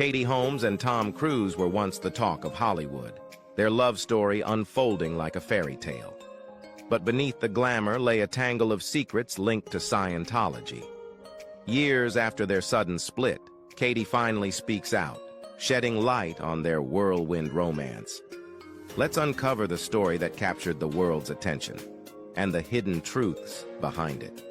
Katie Holmes and Tom Cruise were once the talk of Hollywood, their love story unfolding like a fairy tale. But beneath the glamour lay a tangle of secrets linked to Scientology. Years after their sudden split, Katie finally speaks out, shedding light on their whirlwind romance. Let's uncover the story that captured the world's attention and the hidden truths behind it.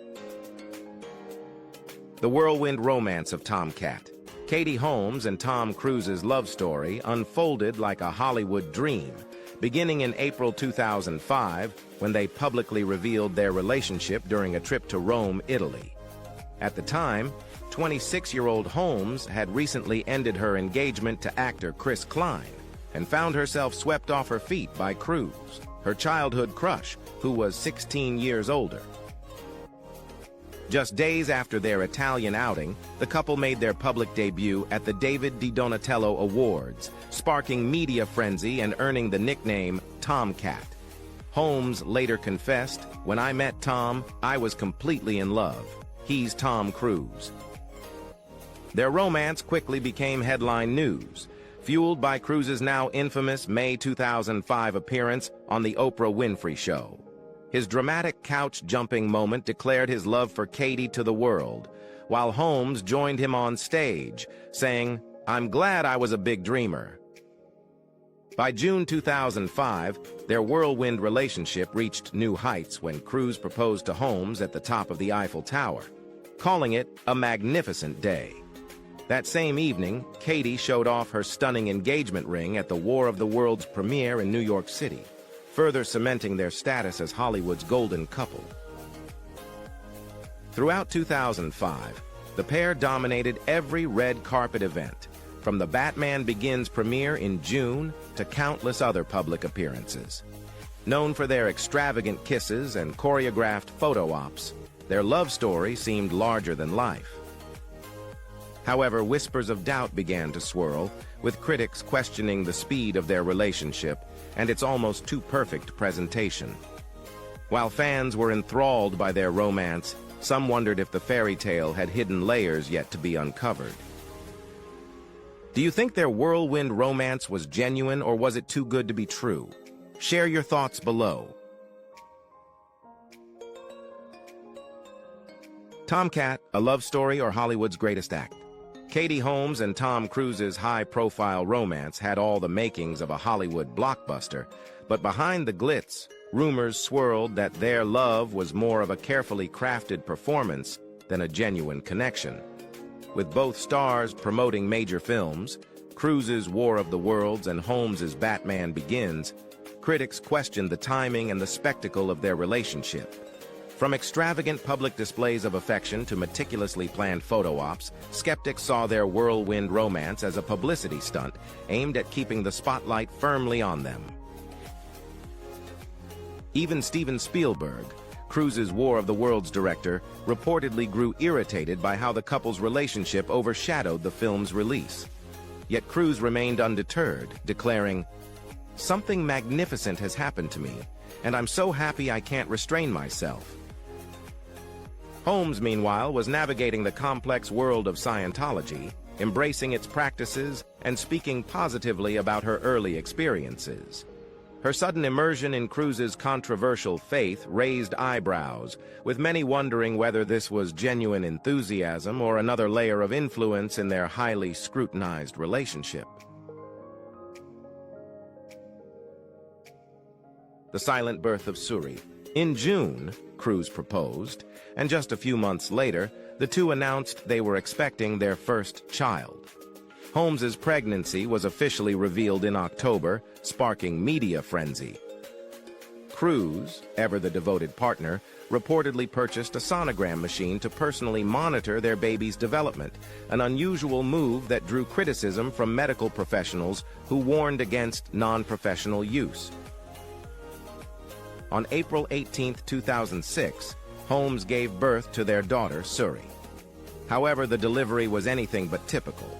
The whirlwind romance of Tomcat. Katie Holmes and Tom Cruise's love story unfolded like a Hollywood dream, beginning in April 2005 when they publicly revealed their relationship during a trip to Rome, Italy. At the time, 26-year-old Holmes had recently ended her engagement to actor Chris Klein and found herself swept off her feet by Cruise, her childhood crush, who was 16 years older. Just days after their Italian outing, the couple made their public debut at the David Di Donatello Awards, sparking media frenzy and earning the nickname Tomcat. Holmes later confessed, "When I met Tom, I was completely in love. He's Tom Cruise." Their romance quickly became headline news, fueled by Cruise's now infamous May 2005 appearance on The Oprah Winfrey Show. His dramatic couch-jumping moment declared his love for Katie to the world, while Holmes joined him on stage, saying, "I'm glad I was a big dreamer." By June 2005, their whirlwind relationship reached new heights when Cruise proposed to Holmes at the top of the Eiffel Tower, calling it a magnificent day. That same evening, Katie showed off her stunning engagement ring at the War of the Worlds premiere in New York City, further cementing their status as Hollywood's golden couple. Throughout 2005, the pair dominated every red carpet event, from the Batman Begins premiere in June to countless other public appearances. Known for their extravagant kisses and choreographed photo ops, their love story seemed larger than life. However, whispers of doubt began to swirl, with critics questioning the speed of their relationship and its almost too perfect presentation. While fans were enthralled by their romance, some wondered if the fairy tale had hidden layers yet to be uncovered. Do you think their whirlwind romance was genuine, or was it too good to be true? Share your thoughts below. Tomcat, a love story or Hollywood's greatest act? Katie Holmes and Tom Cruise's high-profile romance had all the makings of a Hollywood blockbuster, but behind the glitz, rumors swirled that their love was more of a carefully crafted performance than a genuine connection. With both stars promoting major films, Cruise's War of the Worlds and Holmes's Batman Begins, critics questioned the timing and the spectacle of their relationship. From extravagant public displays of affection to meticulously planned photo ops, skeptics saw their whirlwind romance as a publicity stunt aimed at keeping the spotlight firmly on them. Even Steven Spielberg, Cruise's War of the Worlds director, reportedly grew irritated by how the couple's relationship overshadowed the film's release. Yet Cruise remained undeterred, declaring, "Something magnificent has happened to me, and I'm so happy I can't restrain myself." Holmes, meanwhile, was navigating the complex world of Scientology, embracing its practices and speaking positively about her early experiences. Her sudden immersion in Cruise's controversial faith raised eyebrows, with many wondering whether this was genuine enthusiasm or another layer of influence in their highly scrutinized relationship. The silent birth of Suri. In June, Cruise proposed, and just a few months later, the two announced they were expecting their first child. Holmes's pregnancy was officially revealed in October, sparking media frenzy. Cruise, ever the devoted partner, reportedly purchased a sonogram machine to personally monitor their baby's development, an unusual move that drew criticism from medical professionals who warned against non-professional use. On April 18, 2006, Holmes gave birth to their daughter, Suri. However, the delivery was anything but typical.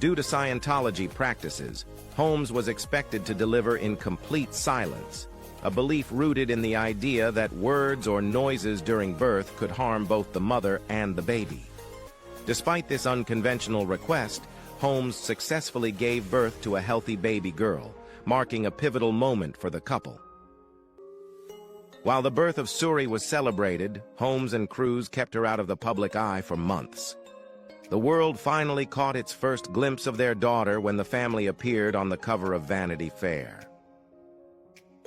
Due to Scientology practices, Holmes was expected to deliver in complete silence, a belief rooted in the idea that words or noises during birth could harm both the mother and the baby. Despite this unconventional request, Holmes successfully gave birth to a healthy baby girl, marking a pivotal moment for the couple. While the birth of Suri was celebrated, Holmes and Cruise kept her out of the public eye for months. The world finally caught its first glimpse of their daughter when the family appeared on the cover of Vanity Fair.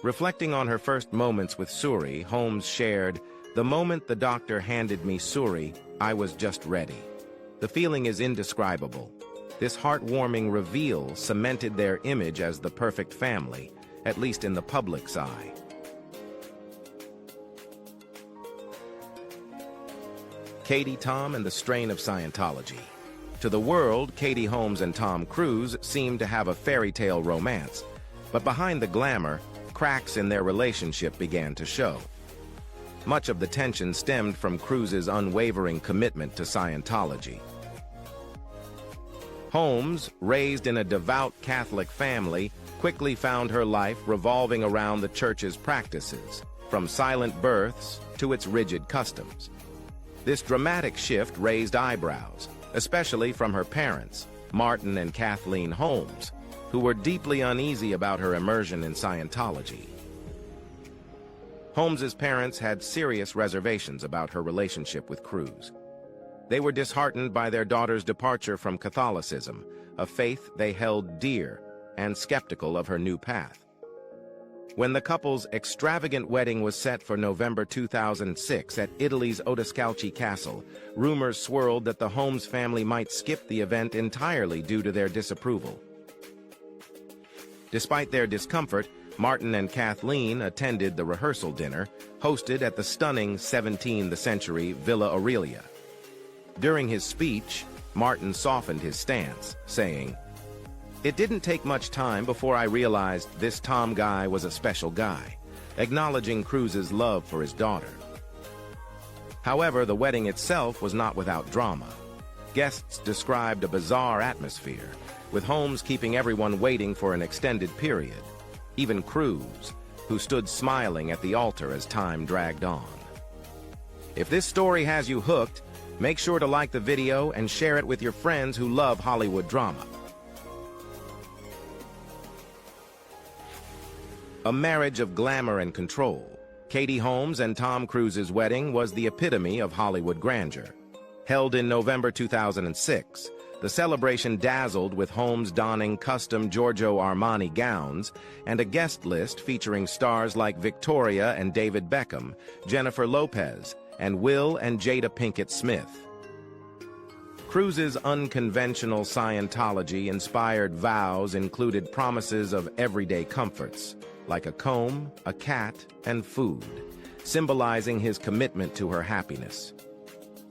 Reflecting on her first moments with Suri, Holmes shared, "The moment the doctor handed me Suri, I was just ready. The feeling is indescribable. This heartwarming reveal cemented their image as the perfect family, at least in the public's eye." Katie, Tom, and the strain of Scientology. To the world, Katie Holmes and Tom Cruise seemed to have a fairy tale romance, but behind the glamour, cracks in their relationship began to show. Much of the tension stemmed from Cruise's unwavering commitment to Scientology. Holmes, raised in a devout Catholic family, quickly found her life revolving around the church's practices, from silent births to its rigid customs. This dramatic shift raised eyebrows, especially from her parents, Martin and Kathleen Holmes, who were deeply uneasy about her immersion in Scientology. Holmes's parents had serious reservations about her relationship with Cruise. They were disheartened by their daughter's departure from Catholicism, a faith they held dear, and skeptical of her new path. When the couple's extravagant wedding was set for November 2006 at Italy's Odescalchi Castle, rumors swirled that the Holmes family might skip the event entirely due to their disapproval. Despite their discomfort, Martin and Kathleen attended the rehearsal dinner, hosted at the stunning 17th century Villa Aurelia. During his speech, Martin softened his stance, saying, "It didn't take much time before I realized this Tom guy was a special guy," acknowledging Cruise's love for his daughter. However, the wedding itself was not without drama. Guests described a bizarre atmosphere, with Holmes keeping everyone waiting for an extended period, even Cruise, who stood smiling at the altar as time dragged on. If this story has you hooked, make sure to like the video and share it with your friends who love Hollywood drama. A marriage of glamour and control, Katie Holmes and Tom Cruise's wedding was the epitome of Hollywood grandeur. Held in November 2006, the celebration dazzled with Holmes donning custom Giorgio Armani gowns and a guest list featuring stars like Victoria and David Beckham, Jennifer Lopez, and Will and Jada Pinkett Smith. Cruise's unconventional Scientology-inspired vows included promises of everyday comforts, like a comb, a cat, and food, symbolizing his commitment to her happiness.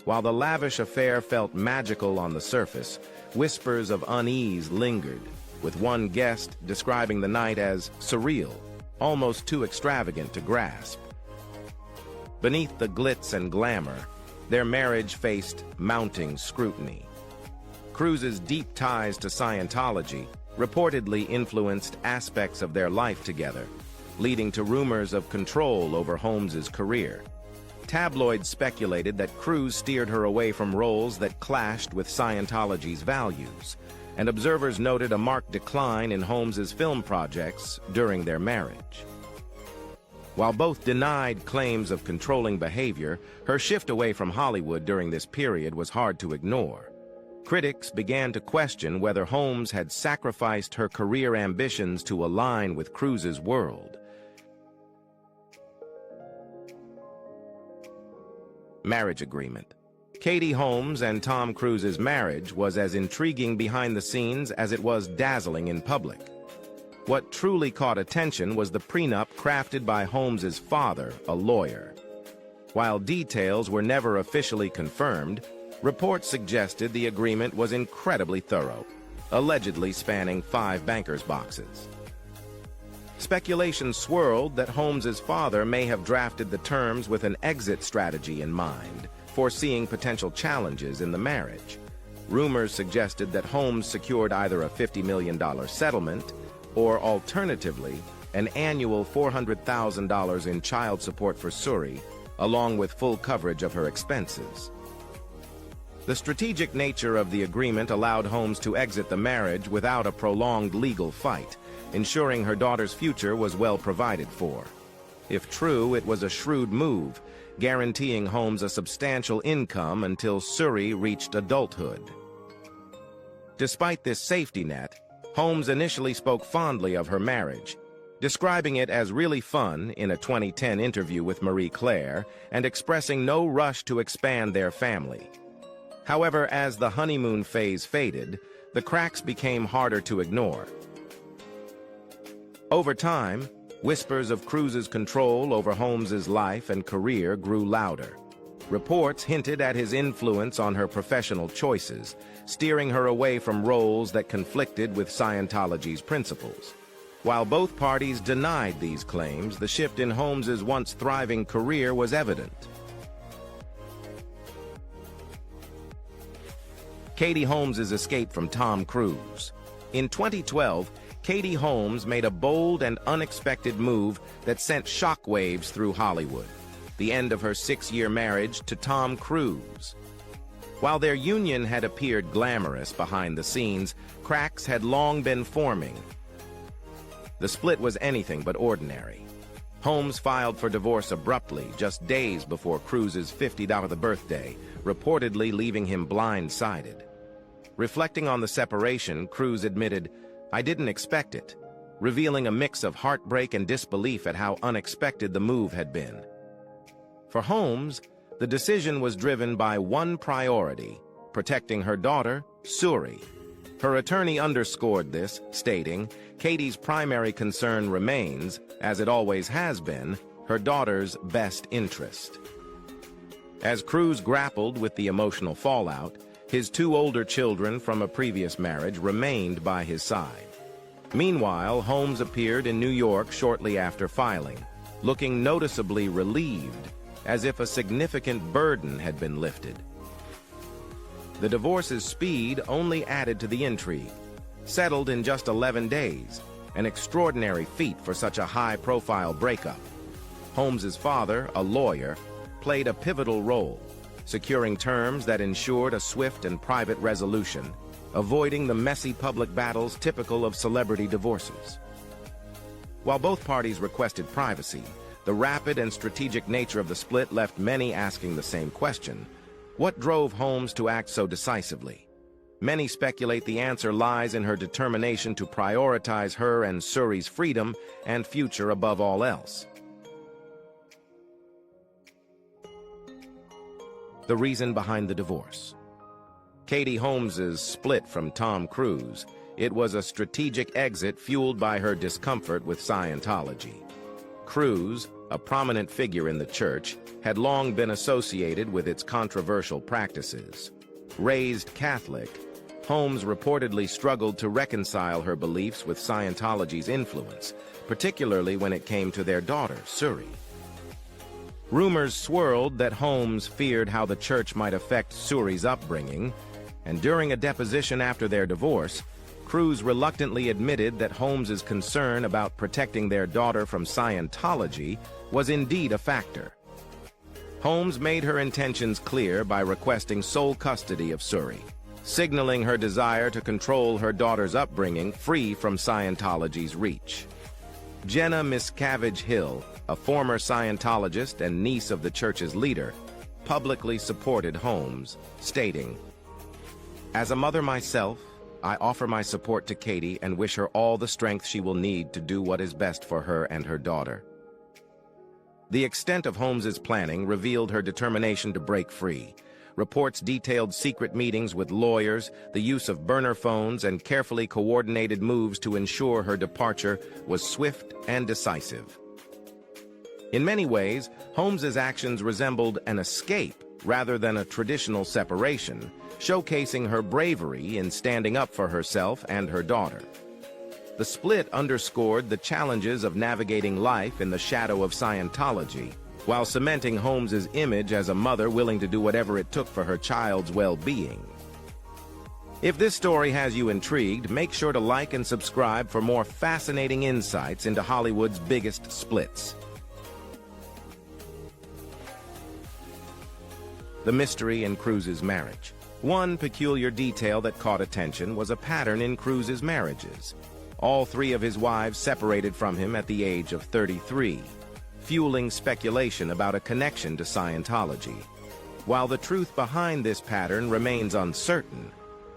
While the lavish affair felt magical on the surface, whispers of unease lingered, with one guest describing the night as surreal, almost too extravagant to grasp. Beneath the glitz and glamour, their marriage faced mounting scrutiny. Cruise's deep ties to Scientology reportedly influenced aspects of their life together, leading to rumors of control over Holmes's career. Tabloids speculated that Cruise steered her away from roles that clashed with Scientology's values, and observers noted a marked decline in Holmes's film projects during their marriage. While both denied claims of controlling behavior, her shift away from Hollywood during this period was hard to ignore. Critics began to question whether Holmes had sacrificed her career ambitions to align with Cruise's world. Marriage agreement. Katie Holmes and Tom Cruise's marriage was as intriguing behind the scenes as it was dazzling in public. What truly caught attention was the prenup crafted by Holmes's father, a lawyer. While details were never officially confirmed, reports suggested the agreement was incredibly thorough, allegedly spanning 5 bankers' boxes. Speculation swirled that Holmes's father may have drafted the terms with an exit strategy in mind, foreseeing potential challenges in the marriage. Rumors suggested that Holmes secured either a $50 million settlement or, alternatively, an annual $400,000 in child support for Suri, along with full coverage of her expenses. The strategic nature of the agreement allowed Holmes to exit the marriage without a prolonged legal fight, ensuring her daughter's future was well provided for. If true, it was a shrewd move, guaranteeing Holmes a substantial income until Suri reached adulthood. Despite this safety net, Holmes initially spoke fondly of her marriage, describing it as really fun in a 2010 interview with Marie Claire and expressing no rush to expand their family. However, as the honeymoon phase faded, the cracks became harder to ignore. Over time, whispers of Cruz's control over Holmes's life and career grew louder. Reports hinted at his influence on her professional choices, steering her away from roles that conflicted with Scientology's principles. While both parties denied these claims, the shift in Holmes's once thriving career was evident. Katie Holmes's escape from Tom Cruise. In 2012, Katie Holmes made a bold and unexpected move that sent shockwaves through Hollywood: the end of her 6-year marriage to Tom Cruise. While their union had appeared glamorous behind the scenes, cracks had long been forming. The split was anything but ordinary. Holmes filed for divorce abruptly, just days before Cruise's 50th birthday, reportedly leaving him blindsided. Reflecting on the separation, Cruise admitted, "I didn't expect it," revealing a mix of heartbreak and disbelief at how unexpected the move had been. For Holmes, the decision was driven by one priority: protecting her daughter, Suri. Her attorney underscored this, stating, "Katie's primary concern remains, as it always has been, her daughter's best interest." As Cruise grappled with the emotional fallout, his 2 older children from a previous marriage remained by his side. Meanwhile, Holmes appeared in New York shortly after filing, looking noticeably relieved, as if a significant burden had been lifted. The divorce's speed only added to the intrigue. Settled in just 11 days, an extraordinary feat for such a high-profile breakup. Holmes's father, a lawyer, played a pivotal role, securing terms that ensured a swift and private resolution, avoiding the messy public battles typical of celebrity divorces. While both parties requested privacy, the rapid and strategic nature of the split left many asking the same question: what drove Holmes to act so decisively? Many speculate the answer lies in her determination to prioritize her and Suri's freedom and future above all else. The reason behind the divorce. Katie Holmes's split from Tom Cruise. It was a strategic exit fueled by her discomfort with Scientology. Cruise, a prominent figure in the church, had long been associated with its controversial practices. Raised Catholic, Holmes reportedly struggled to reconcile her beliefs with Scientology's influence, particularly when it came to their daughter, Suri. Rumors swirled that Holmes feared how the church might affect Suri's upbringing, and during a deposition after their divorce, Cruise reluctantly admitted that Holmes's concern about protecting their daughter from Scientology was indeed a factor. Holmes made her intentions clear by requesting sole custody of Suri, signaling her desire to control her daughter's upbringing free from Scientology's reach. Jenna Miscavige Hill, a former Scientologist and niece of the church's leader, publicly supported Holmes, stating, "As a mother myself, I offer my support to Katie and wish her all the strength she will need to do what is best for her and her daughter." The extent of Holmes's planning revealed her determination to break free. Reports detailed secret meetings with lawyers, the use of burner phones, and carefully coordinated moves to ensure her departure was swift and decisive. In many ways, Holmes's actions resembled an escape rather than a traditional separation, showcasing her bravery in standing up for herself and her daughter. The split underscored the challenges of navigating life in the shadow of Scientology, while cementing Holmes's image as a mother willing to do whatever it took for her child's well-being. If this story has you intrigued, make sure to like and subscribe for more fascinating insights into Hollywood's biggest splits. The mystery in Cruise's marriage. One peculiar detail that caught attention was a pattern in Cruz's marriages. All three of his wives separated from him at the age of 33, fueling speculation about a connection to Scientology. While the truth behind this pattern remains uncertain,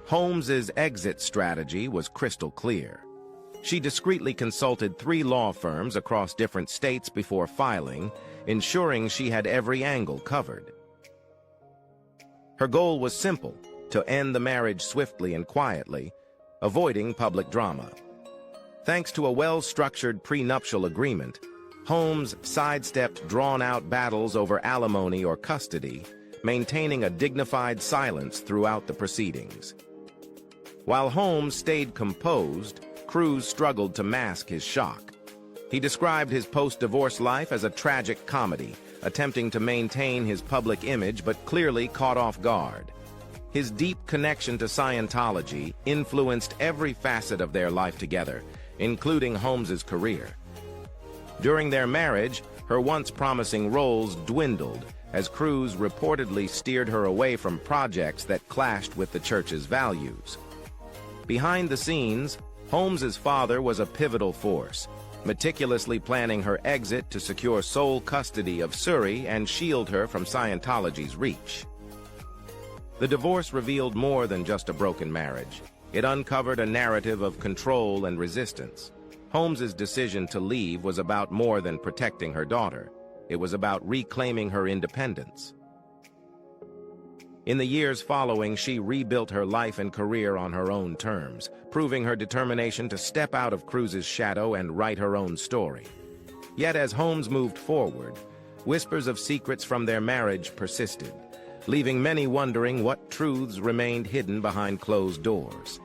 Holmes's exit strategy was crystal clear. She discreetly consulted 3 law firms across different states before filing, ensuring she had every angle covered. Her goal was simple: to end the marriage swiftly and quietly, avoiding public drama. Thanks to a well-structured prenuptial agreement, Holmes sidestepped drawn-out battles over alimony or custody, maintaining a dignified silence throughout the proceedings. While Holmes stayed composed, Cruz struggled to mask his shock. He described his post-divorce life as a tragic comedy, attempting to maintain his public image but clearly caught off guard. His deep connection to Scientology influenced every facet of their life together, including Holmes's career. During their marriage, her once promising roles dwindled as Cruz reportedly steered her away from projects that clashed with the church's values. Behind the scenes, Holmes's father was a pivotal force, meticulously planning her exit to secure sole custody of Surrey and shield her from Scientology's reach. The divorce revealed more than just a broken marriage. It uncovered a narrative of control and resistance. Holmes's decision to leave was about more than protecting her daughter. It was about reclaiming her independence. In the years following, she rebuilt her life and career on her own terms, proving her determination to step out of Cruz's shadow and write her own story. Yet as Holmes moved forward, whispers of secrets from their marriage persisted, leaving many wondering what truths remained hidden behind closed doors.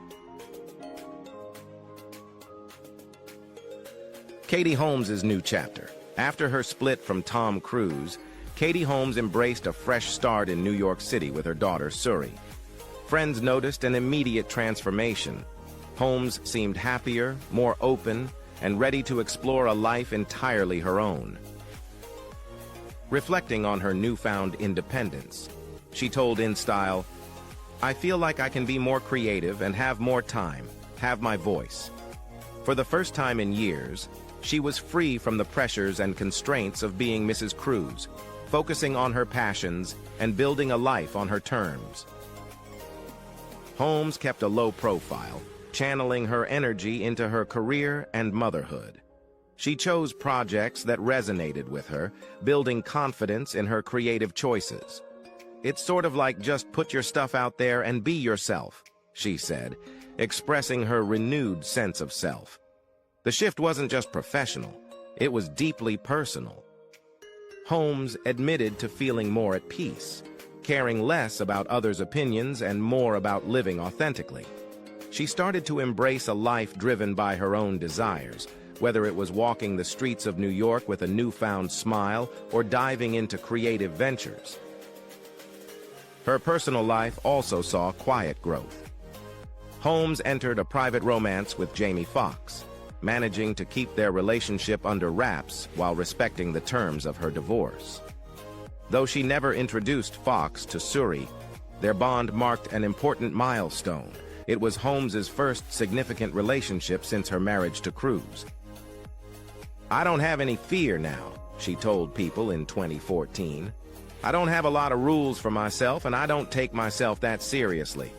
Katie Holmes's new chapter. After her split from Tom Cruise, Katie Holmes embraced a fresh start in New York City with her daughter, Surrey. Friends noticed an immediate transformation. Holmes seemed happier, more open, and ready to explore a life entirely her own. Reflecting on her newfound independence, she told InStyle, "I feel like I can be more creative and have more time, have my voice." For the first time in years, she was free from the pressures and constraints of being Mrs. Cruise, focusing on her passions and building a life on her terms. Holmes kept a low profile, channeling her energy into her career and motherhood. She chose projects that resonated with her, building confidence in her creative choices. "It's sort of like just put your stuff out there and be yourself," she said, expressing her renewed sense of self. The shift wasn't just professional, it was deeply personal. Holmes admitted to feeling more at peace, caring less about others' opinions and more about living authentically. She started to embrace a life driven by her own desires, whether it was walking the streets of New York with a newfound smile or diving into creative ventures. Her personal life also saw quiet growth. Holmes entered a private romance with Jamie Foxx, managing to keep their relationship under wraps while respecting the terms of her divorce. Though she never introduced Foxx to Surrey, their bond marked an important milestone. It was Holmes's first significant relationship since her marriage to Cruise. "I don't have any fear now," she told People in 2014. "I don't have a lot of rules for myself, and I don't take myself that seriously."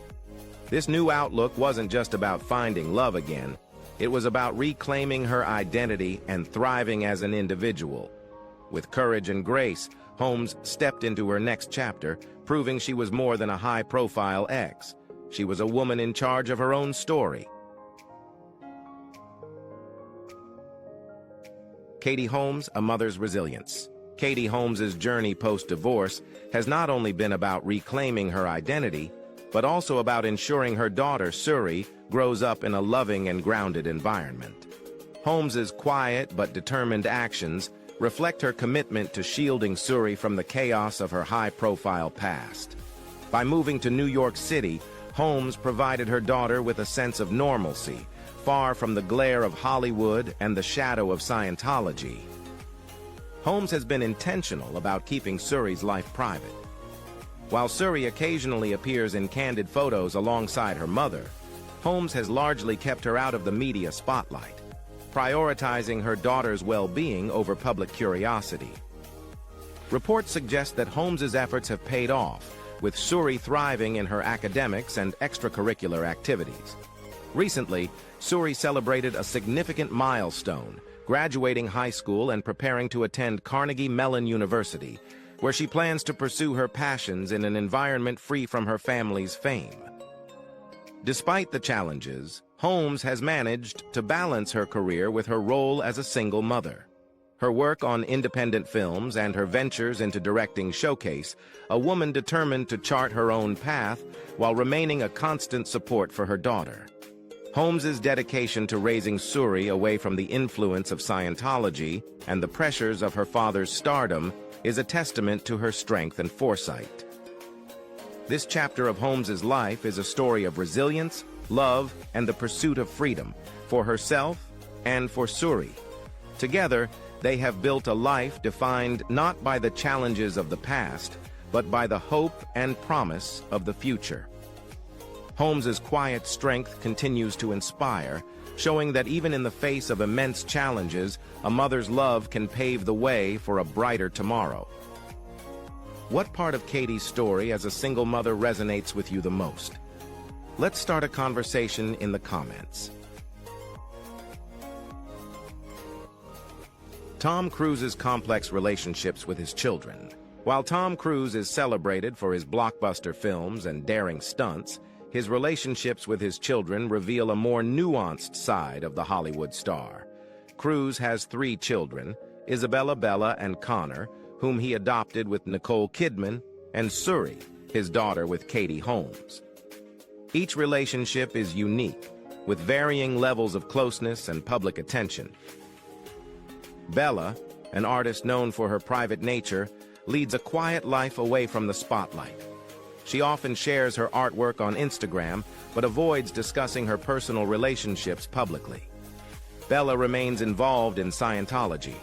This new outlook wasn't just about finding love again. It was about reclaiming her identity and thriving as an individual. With courage and grace, Holmes stepped into her next chapter, proving she was more than a high-profile ex. She was a woman in charge of her own story. Katie Holmes, A Mother's Resilience. Katie Holmes's journey post-divorce has not only been about reclaiming her identity, but also about ensuring her daughter, Surrey, grows up in a loving and grounded environment. Holmes's quiet but determined actions reflect her commitment to shielding Surrey from the chaos of her high-profile past. By moving to New York City, Holmes provided her daughter with a sense of normalcy, far from the glare of Hollywood and the shadow of Scientology. Holmes has been intentional about keeping Surrey's life private. While Suri occasionally appears in candid photos alongside her mother, Holmes has largely kept her out of the media spotlight, prioritizing her daughter's well-being over public curiosity. Reports suggest that Holmes's efforts have paid off, with Suri thriving in her academics and extracurricular activities. Recently, Suri celebrated a significant milestone, graduating high school and preparing to attend Carnegie Mellon University, where she plans to pursue her passions in an environment free from her family's fame. Despite the challenges, Holmes has managed to balance her career with her role as a single mother. Her work on independent films and her ventures into directing showcase a woman determined to chart her own path while remaining a constant support for her daughter. Holmes's dedication to raising Suri away from the influence of Scientology and the pressures of her father's stardom is a testament to her strength and foresight. This chapter of Holmes's life is a story of resilience, love, and the pursuit of freedom for herself and for Suri. Together, they have built a life defined not by the challenges of the past, but by the hope and promise of the future. Holmes's quiet strength continues to inspire, showing that even in the face of immense challenges, a mother's love can pave the way for a brighter tomorrow. What part of Katie's story as a single mother resonates with you the most? Let's start a conversation in the comments. Tom Cruise's complex relationships with his children. While Tom Cruise is celebrated for his blockbuster films and daring stunts, his relationships with his children reveal a more nuanced side of the Hollywood star. Cruise has 3 children, Isabella, Bella, and Connor, whom he adopted with Nicole Kidman, and Suri, his daughter with Katie Holmes. Each relationship is unique, with varying levels of closeness and public attention. Bella, an artist known for her private nature, leads a quiet life away from the spotlight. She often shares her artwork on Instagram, but avoids discussing her personal relationships publicly. Bella remains involved in Scientology,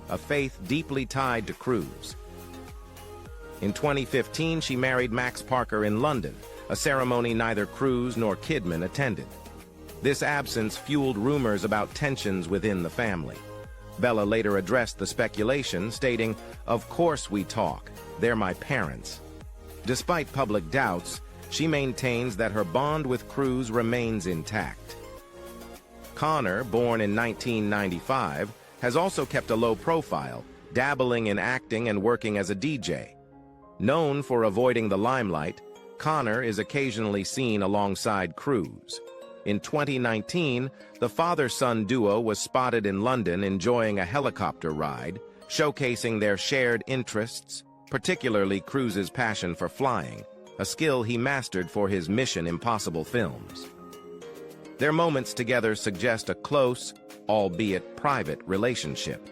a faith deeply tied to Cruise. In 2015, she married Max Parker in London, a ceremony neither Cruise nor Kidman attended. This absence fueled rumors about tensions within the family. Bella later addressed the speculation, stating, "Of course we talk, they're my parents." Despite public doubts, she maintains that her bond with Cruise remains intact. Connor, born in 1995, has also kept a low profile, dabbling in acting and working as a DJ. Known for avoiding the limelight, Connor is occasionally seen alongside Cruise. In 2019, the father-son duo was spotted in London enjoying a helicopter ride, showcasing their shared interests, particularly Cruise's passion for flying, a skill he mastered for his Mission Impossible films. Their moments together suggest a close, albeit private, relationship.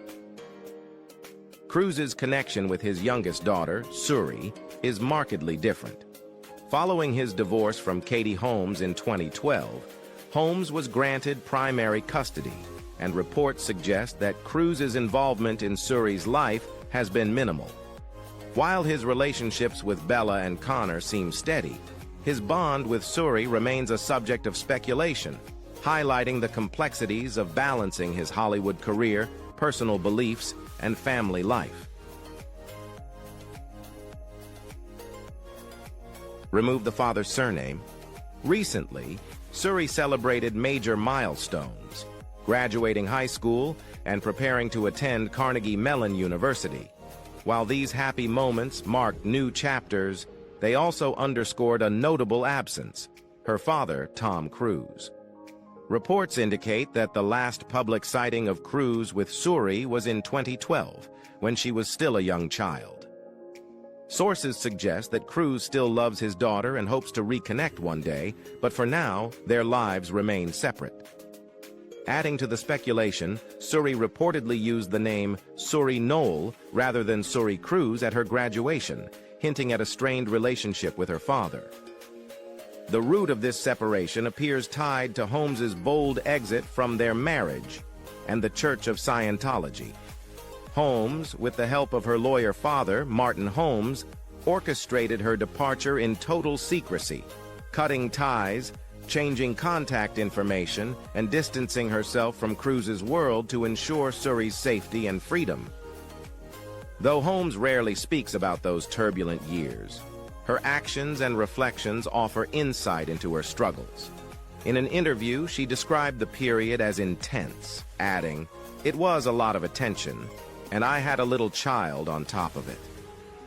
Cruise's connection with his youngest daughter, Suri, is markedly different. Following his divorce from Katie Holmes in 2012, Holmes was granted primary custody, and reports suggest that Cruise's involvement in Suri's life has been minimal. While his relationships with Bella and Connor seem steady, his bond with Suri remains a subject of speculation, highlighting the complexities of balancing his Hollywood career, personal beliefs, and family life. Remove the father's surname. Recently, Suri celebrated major milestones, graduating high school and preparing to attend Carnegie Mellon University. While these happy moments marked new chapters, they also underscored a notable absence: her father, Tom Cruise. Reports indicate that the last public sighting of Cruise with Suri was in 2012, when she was still a young child. Sources suggest that Cruise still loves his daughter and hopes to reconnect one day, but for now, their lives remain separate. Adding to the speculation, Suri reportedly used the name Suri Noel rather than Suri Cruise at her graduation, hinting at a strained relationship with her father. The root of this separation appears tied to Holmes's bold exit from their marriage and the Church of Scientology. Holmes, with the help of her lawyer father, Martin Holmes, orchestrated her departure in total secrecy, cutting ties, changing contact information, and distancing herself from Cruz's world to ensure Suri's safety and freedom. Though Holmes rarely speaks about those turbulent years, her actions and reflections offer insight into her struggles. In an interview, she described the period as intense, adding, "It was a lot of attention, and I had a little child on top of it."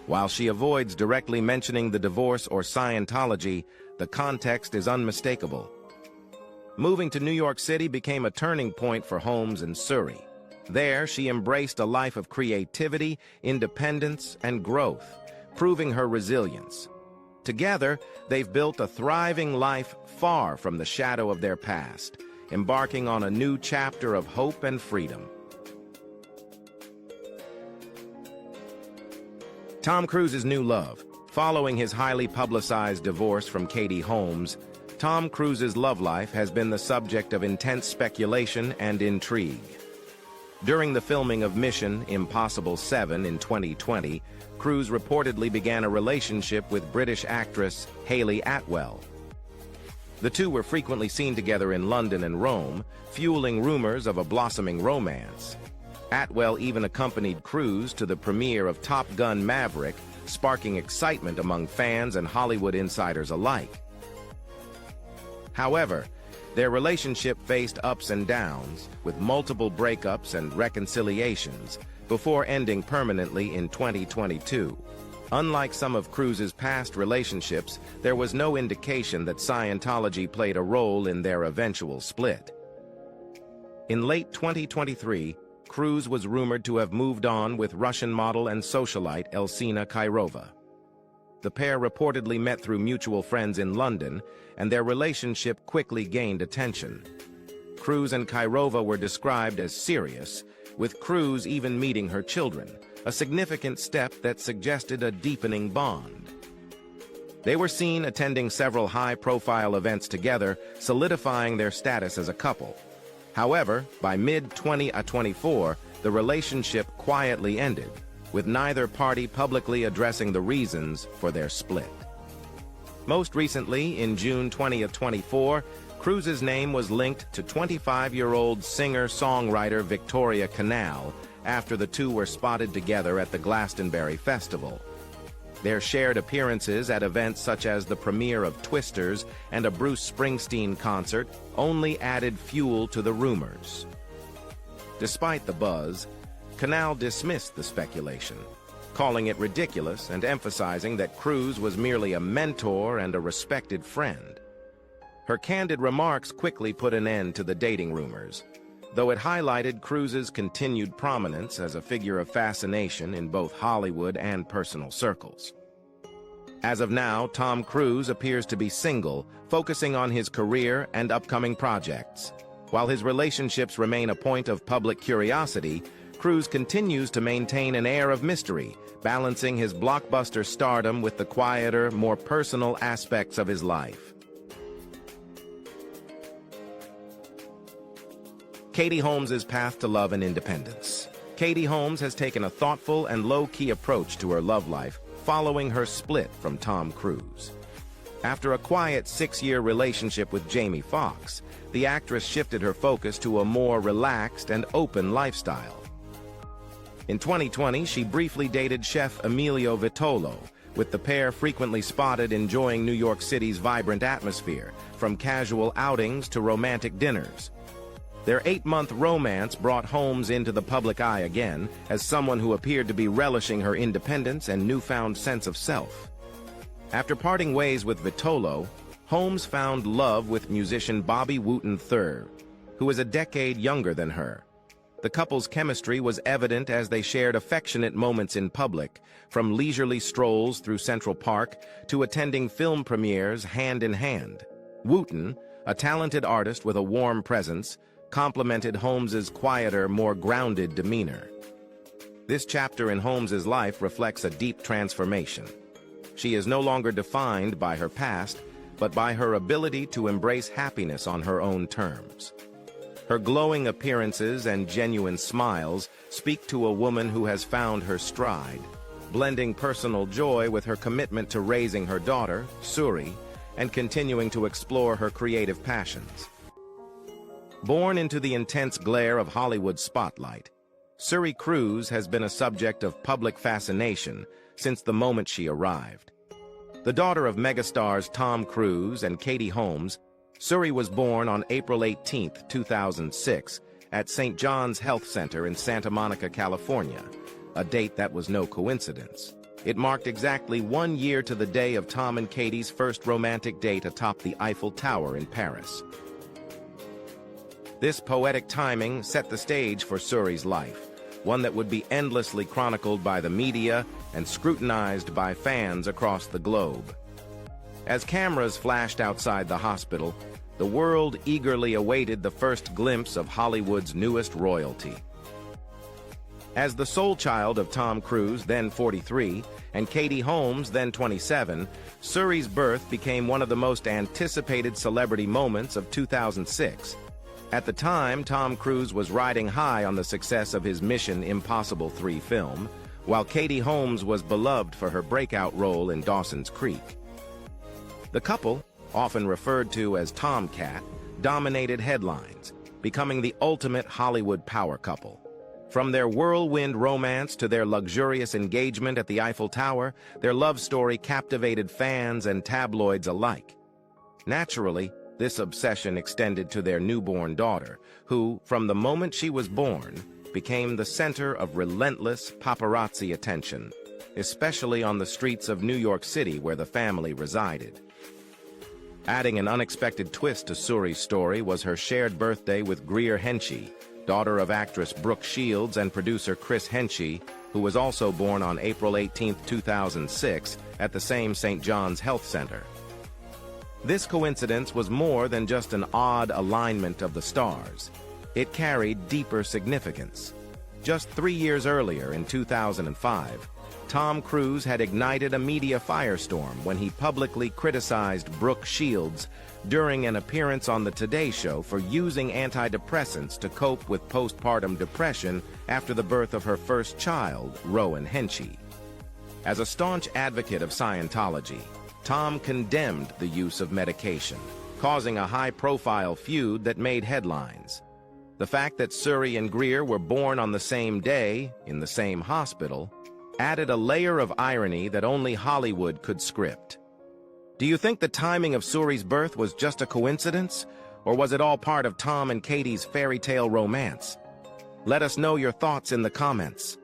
While she avoids directly mentioning the divorce or Scientology, the context is unmistakable. Moving to New York City became a turning point for Holmes and Suri. There, she embraced a life of creativity, independence, and growth, proving her resilience. Together, they've built a thriving life far from the shadow of their past, embarking on a new chapter of hope and freedom. Tom Cruise's new love. Following his highly publicized divorce from Katie Holmes, Tom Cruise's love life has been the subject of intense speculation and intrigue. During the filming of Mission: Impossible 7 in 2020, Cruise reportedly began a relationship with British actress Hayley Atwell. The two were frequently seen together in London and Rome, fueling rumors of a blossoming romance. Atwell even accompanied Cruise to the premiere of Top Gun: Maverick, sparking excitement among fans and Hollywood insiders alike. However, their relationship faced ups and downs, with multiple breakups and reconciliations, before ending permanently in 2022. Unlike some of Cruise's past relationships, there was no indication that Scientology played a role in their eventual split. In late 2023, Cruise was rumored to have moved on with Russian model and socialite Elsina Kairova. The pair reportedly met through mutual friends in London, and their relationship quickly gained attention. Cruise and Kairova were described as serious, with Cruise even meeting her children, a significant step that suggested a deepening bond. They were seen attending several high-profile events together, solidifying their status as a couple. However, by mid-2024, the relationship quietly ended, with neither party publicly addressing the reasons for their split. Most recently, in June 2024, Cruise's name was linked to 25-year-old singer-songwriter Victoria Canal after the two were spotted together at the Glastonbury Festival. Their shared appearances at events such as the premiere of Twisters and a Bruce Springsteen concert only added fuel to the rumors. Despite the buzz, Canal dismissed the speculation, calling it ridiculous and emphasizing that Cruise was merely a mentor and a respected friend. Her candid remarks quickly put an end to the dating rumors, though it highlighted Cruise's continued prominence as a figure of fascination in both Hollywood and personal circles. As of now, Tom Cruise appears to be single, focusing on his career and upcoming projects. While his relationships remain a point of public curiosity, Cruise continues to maintain an air of mystery, balancing his blockbuster stardom with the quieter, more personal aspects of his life. Katie Holmes' path to love and independence. Katie Holmes has taken a thoughtful and low-key approach to her love life following her split from Tom Cruise. After a quiet 6-year relationship with Jamie Foxx, the actress shifted her focus to a more relaxed and open lifestyle. In 2020, she briefly dated chef Emilio Vitolo, with the pair frequently spotted enjoying New York City's vibrant atmosphere, from casual outings to romantic dinners. Their 8-month romance brought Holmes into the public eye again as someone who appeared to be relishing her independence and newfound sense of self. After parting ways with Vitolo, Holmes found love with musician Bobby Wooten III, who is a decade younger than her. The couple's chemistry was evident as they shared affectionate moments in public, from leisurely strolls through Central Park to attending film premieres hand in hand. Wooten, a talented artist with a warm presence, complemented Holmes's quieter, more grounded demeanor. This chapter in Holmes's life reflects a deep transformation. She is no longer defined by her past, but by her ability to embrace happiness on her own terms. Her glowing appearances and genuine smiles speak to a woman who has found her stride, blending personal joy with her commitment to raising her daughter, Suri, and continuing to explore her creative passions. Born into the intense glare of Hollywood's spotlight, Suri Cruise has been a subject of public fascination since the moment she arrived. The daughter of megastars Tom Cruise and Katie Holmes, Suri was born on April 18, 2006, at St. John's Health Center in Santa Monica, California, a date that was no coincidence. It marked exactly 1 year to the day of Tom and Katie's first romantic date atop the Eiffel Tower in Paris. This poetic timing set the stage for Suri's life, one that would be endlessly chronicled by the media and scrutinized by fans across the globe. As cameras flashed outside the hospital, the world eagerly awaited the first glimpse of Hollywood's newest royalty. As the sole child of Tom Cruise, then 43, and Katie Holmes, then 27, Suri's birth became one of the most anticipated celebrity moments of 2006. At the time, Tom Cruise was riding high on the success of his Mission Impossible 3 film, while Katie Holmes was beloved for her breakout role in Dawson's Creek. The couple, often referred to as Tomcat, dominated headlines, becoming the ultimate Hollywood power couple. From their whirlwind romance to their luxurious engagement at the Eiffel Tower, their love story captivated fans and tabloids alike. Naturally, this obsession extended to their newborn daughter, who, from the moment she was born, became the center of relentless paparazzi attention, especially on the streets of New York City where the family resided. Adding an unexpected twist to Suri's story was her shared birthday with Greer Henshey, daughter of actress Brooke Shields and producer Chris Henshey, who was also born on April 18, 2006, at the same St. John's Health Center. This coincidence was more than just an odd alignment of the stars. It carried deeper significance. Just 3 years earlier, in 2005, Tom Cruise had ignited a media firestorm when he publicly criticized Brooke Shields during an appearance on The Today Show for using antidepressants to cope with postpartum depression after the birth of her first child, Rowan Henshey. As a staunch advocate of Scientology, Tom condemned the use of medication, causing a high-profile feud that made headlines. The fact that Suri and Greer were born on the same day, in the same hospital, added a layer of irony that only Hollywood could script. Do you think the timing of Suri's birth was just a coincidence, or was it all part of Tom and Katie's fairy tale romance? Let us know your thoughts in the comments.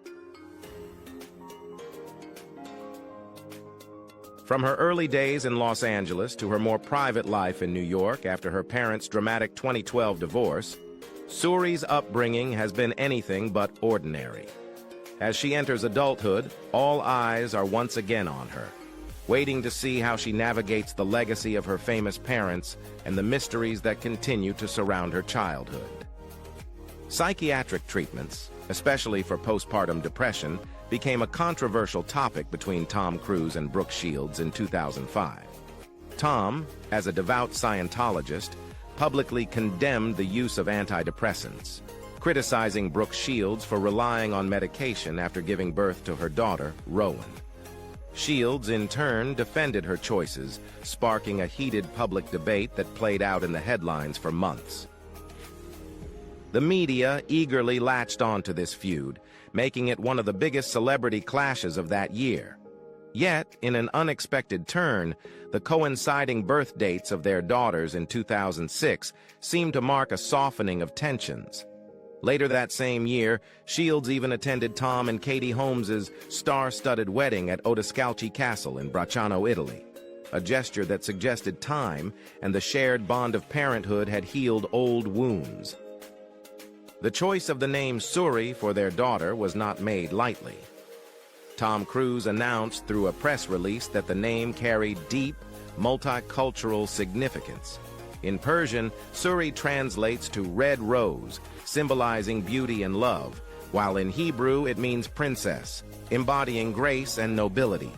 From her early days in Los Angeles to her more private life in New York after her parents' dramatic 2012 divorce, Suri's upbringing has been anything but ordinary. As she enters adulthood, all eyes are once again on her, waiting to see how she navigates the legacy of her famous parents and the mysteries that continue to surround her childhood. Psychiatric treatments, especially for postpartum depression, became a controversial topic between Tom Cruise and Brooke Shields in 2005. Tom, as a devout Scientologist, publicly condemned the use of antidepressants, criticizing Brooke Shields for relying on medication after giving birth to her daughter, Rowan. Shields, in turn, defended her choices, sparking a heated public debate that played out in the headlines for months. The media eagerly latched onto this feud, making it one of the biggest celebrity clashes of that year. Yet, in an unexpected turn, the coinciding birth dates of their daughters in 2006 seemed to mark a softening of tensions. Later that same year, Shields even attended Tom and Katie Holmes' star-studded wedding at Odescalchi Castle in Bracciano, Italy, a gesture that suggested time and the shared bond of parenthood had healed old wounds. The choice of the name Suri for their daughter was not made lightly. Tom Cruise announced through a press release that the name carried deep, multicultural significance. In Persian, Suri translates to red rose, symbolizing beauty and love, while in Hebrew it means princess, embodying grace and nobility.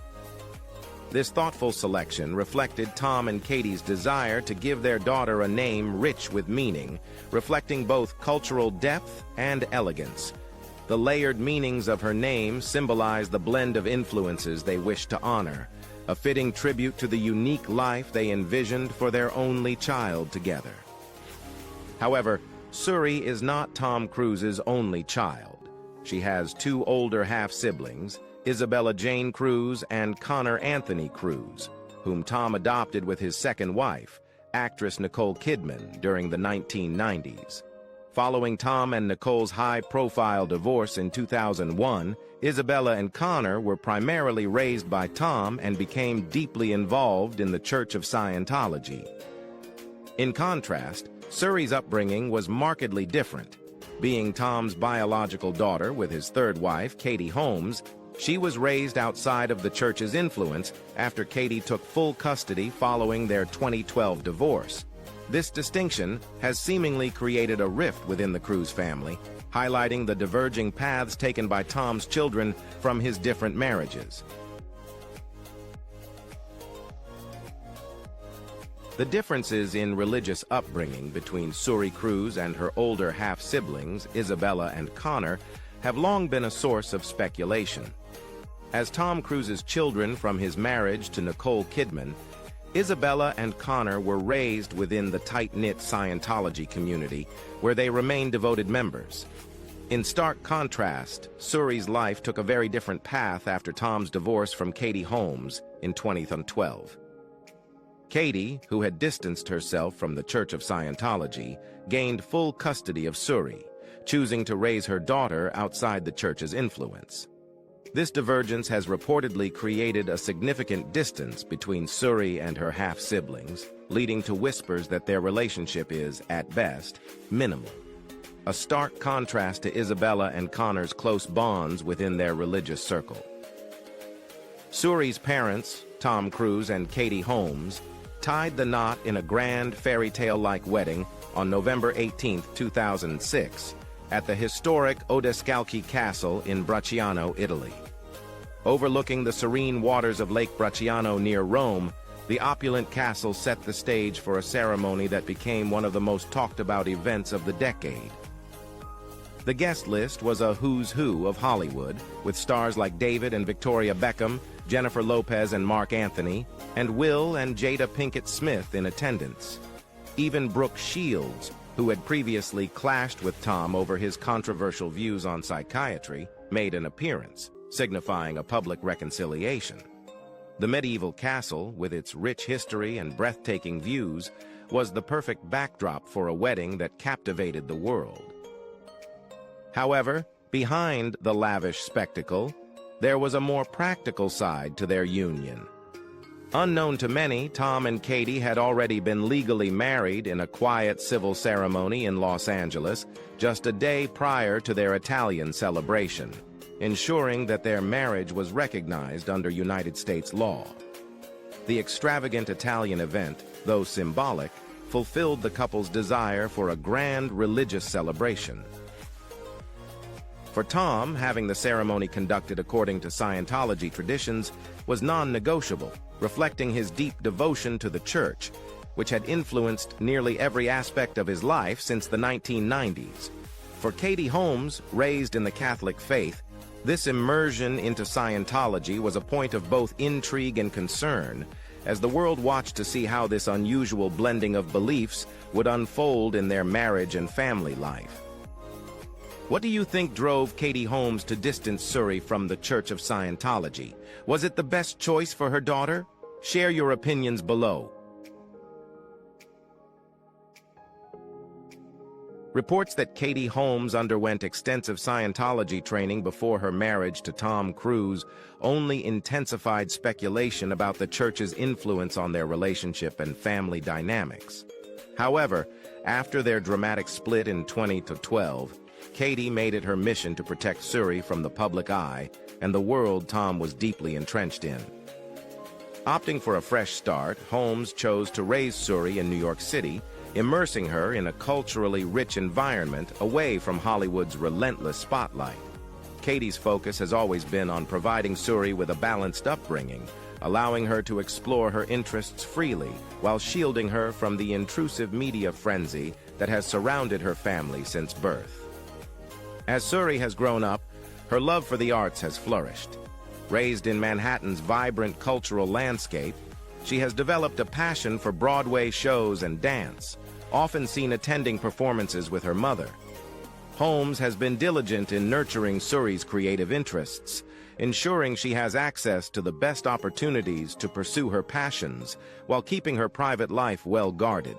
This thoughtful selection reflected Tom and Katie's desire to give their daughter a name rich with meaning, reflecting both cultural depth and elegance. The layered meanings of her name symbolize the blend of influences they wish to honor, a fitting tribute to the unique life they envisioned for their only child together. However, Suri is not Tom Cruise's only child. She has two older half-siblings, Isabella Jane Cruise and Connor Anthony Cruise, whom Tom adopted with his second wife, actress Nicole Kidman, during the 1990s. Following Tom and Nicole's high-profile divorce in 2001, Isabella and Connor were primarily raised by Tom and became deeply involved in the Church of Scientology. In contrast, Suri's upbringing was markedly different. Being Tom's biological daughter with his third wife, Katie Holmes, she was raised outside of the church's influence after Katie took full custody following their 2012 divorce. This distinction has seemingly created a rift within the Cruise family, highlighting the diverging paths taken by Tom's children from his different marriages. The differences in religious upbringing between Suri Cruise and her older half-siblings, Isabella and Connor, have long been a source of speculation. As Tom Cruise's children from his marriage to Nicole Kidman, Isabella and Connor were raised within the tight-knit Scientology community, where they remain devoted members. In stark contrast, Suri's life took a very different path after Tom's divorce from Katie Holmes in 2012. Katie, who had distanced herself from the Church of Scientology, gained full custody of Suri, choosing to raise her daughter outside the church's influence. This divergence has reportedly created a significant distance between Suri and her half-siblings, leading to whispers that their relationship is, at best, minimal. A stark contrast to Isabella and Connor's close bonds within their religious circle. Suri's parents, Tom Cruise and Katie Holmes, tied the knot in a grand fairy tale-like wedding on November 18, 2006, at the historic Odescalchi Castle in Bracciano, Italy. Overlooking the serene waters of Lake Bracciano near Rome, the opulent castle set the stage for a ceremony that became one of the most talked-about events of the decade. The guest list was a who's who of Hollywood, with stars like David and Victoria Beckham, Jennifer Lopez and Mark Anthony, and Will and Jada Pinkett Smith in attendance. Even Brooke Shields, who had previously clashed with Tom over his controversial views on psychiatry, made an appearance, signifying a public reconciliation. The medieval castle, with its rich history and breathtaking views, was the perfect backdrop for a wedding that captivated the world. However, behind the lavish spectacle, there was a more practical side to their union. Unknown to many, Tom and Katie had already been legally married in a quiet civil ceremony in Los Angeles just a day prior to their Italian celebration, ensuring that their marriage was recognized under United States law. The extravagant Italian event, though symbolic, fulfilled the couple's desire for a grand religious celebration. For Tom, having the ceremony conducted according to Scientology traditions was non-negotiable, reflecting his deep devotion to the church, which had influenced nearly every aspect of his life since the 1990s. For Katie Holmes, raised in the Catholic faith, this immersion into Scientology was a point of both intrigue and concern, as the world watched to see how this unusual blending of beliefs would unfold in their marriage and family life. What do you think drove Katie Holmes to distance Suri from the Church of Scientology? Was it the best choice for her daughter? Share your opinions below. Reports that Katie Holmes underwent extensive Scientology training before her marriage to Tom Cruise only intensified speculation about the church's influence on their relationship and family dynamics. However, after their dramatic split in 2012, Katie made it her mission to protect Suri from the public eye and the world Tom was deeply entrenched in. Opting for a fresh start, Holmes chose to raise Suri in New York City, immersing her in a culturally rich environment away from Hollywood's relentless spotlight. Katie's focus has always been on providing Suri with a balanced upbringing, allowing her to explore her interests freely while shielding her from the intrusive media frenzy that has surrounded her family since birth. As Suri has grown up, her love for the arts has flourished. Raised in Manhattan's vibrant cultural landscape, she has developed a passion for Broadway shows and dance, often seen attending performances with her mother. Holmes has been diligent in nurturing Suri's creative interests, ensuring she has access to the best opportunities to pursue her passions while keeping her private life well guarded.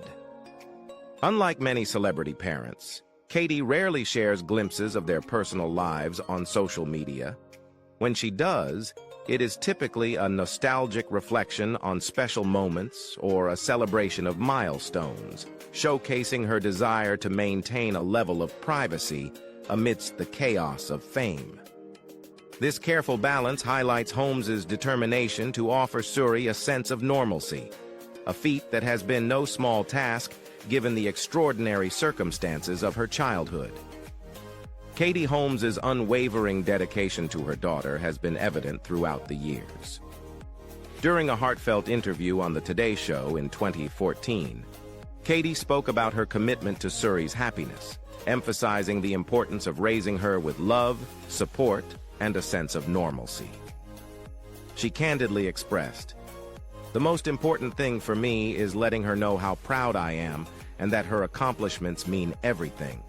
Unlike many celebrity parents, Katie rarely shares glimpses of their personal lives on social media. When she does, it is typically a nostalgic reflection on special moments or a celebration of milestones, showcasing her desire to maintain a level of privacy amidst the chaos of fame. This careful balance highlights Holmes's determination to offer Suri a sense of normalcy, a feat that has been no small task given the extraordinary circumstances of her childhood. Katie Holmes's unwavering dedication to her daughter has been evident throughout the years. During a heartfelt interview on The Today Show in 2014, Katie spoke about her commitment to Suri's happiness, emphasizing the importance of raising her with love, support, and a sense of normalcy. She candidly expressed, "The most important thing for me is letting her know how proud I am and that her accomplishments mean everything."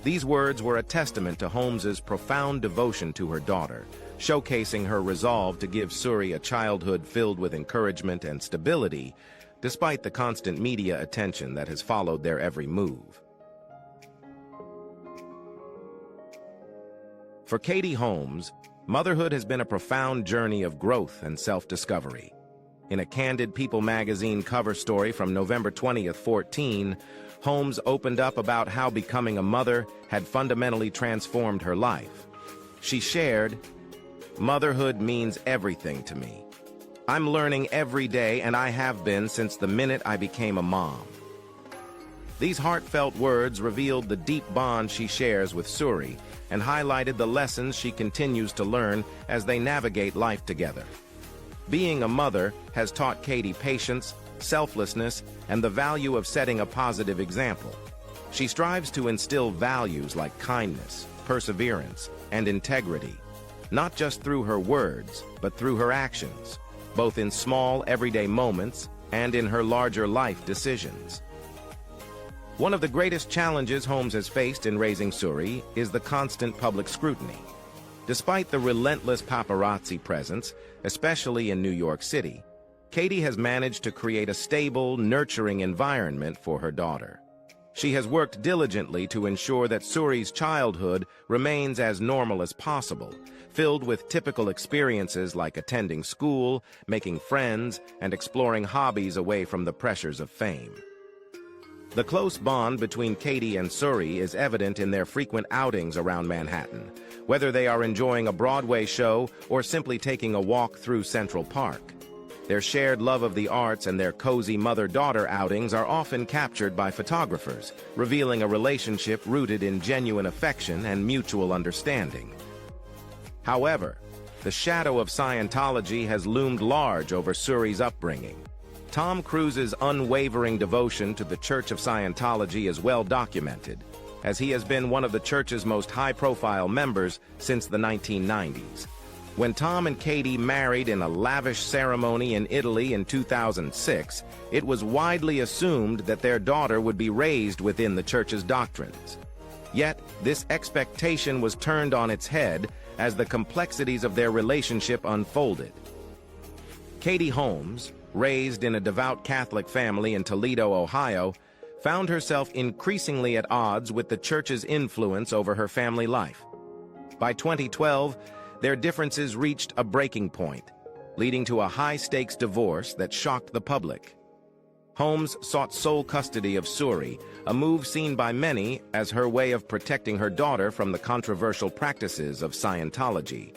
These words were a testament to Holmes's profound devotion to her daughter, showcasing her resolve to give Suri a childhood filled with encouragement and stability, despite the constant media attention that has followed their every move. For Katie Holmes, motherhood has been a profound journey of growth and self-discovery. In a candid People magazine cover story from November 20th, 2014, Holmes opened up about how becoming a mother had fundamentally transformed her life. She shared, "Motherhood means everything to me. I'm learning every day, and I have been since the minute I became a mom." These heartfelt words revealed the deep bond she shares with Suri and highlighted the lessons she continues to learn as they navigate life together. Being a mother has taught Katie patience, selflessness, and the value of setting a positive example. She strives to instill values like kindness, perseverance, and integrity, not just through her words, but through her actions, both in small, everyday moments and in her larger life decisions. One of the greatest challenges Holmes has faced in raising Suri is the constant public scrutiny. Despite the relentless paparazzi presence, especially in New York City, Katie has managed to create a stable, nurturing environment for her daughter. She has worked diligently to ensure that Suri's childhood remains as normal as possible, filled with typical experiences like attending school, making friends, and exploring hobbies away from the pressures of fame. The close bond between Katie and Suri is evident in their frequent outings around Manhattan, whether they are enjoying a Broadway show or simply taking a walk through Central Park. Their shared love of the arts and their cozy mother-daughter outings are often captured by photographers, revealing a relationship rooted in genuine affection and mutual understanding. However, the shadow of Scientology has loomed large over Suri's upbringing. Tom Cruise's unwavering devotion to the Church of Scientology is well documented, as he has been one of the church's most high-profile members since the 1990s. When Tom and Katie married in a lavish ceremony in Italy in 2006, it was widely assumed that their daughter would be raised within the church's doctrines. Yet, this expectation was turned on its head as the complexities of their relationship unfolded. Katie Holmes, raised in a devout Catholic family in Toledo, Ohio, found herself increasingly at odds with the church's influence over her family life. By 2012, their differences reached a breaking point, leading to a high-stakes divorce that shocked the public. Holmes sought sole custody of Suri, a move seen by many as her way of protecting her daughter from the controversial practices of Scientology.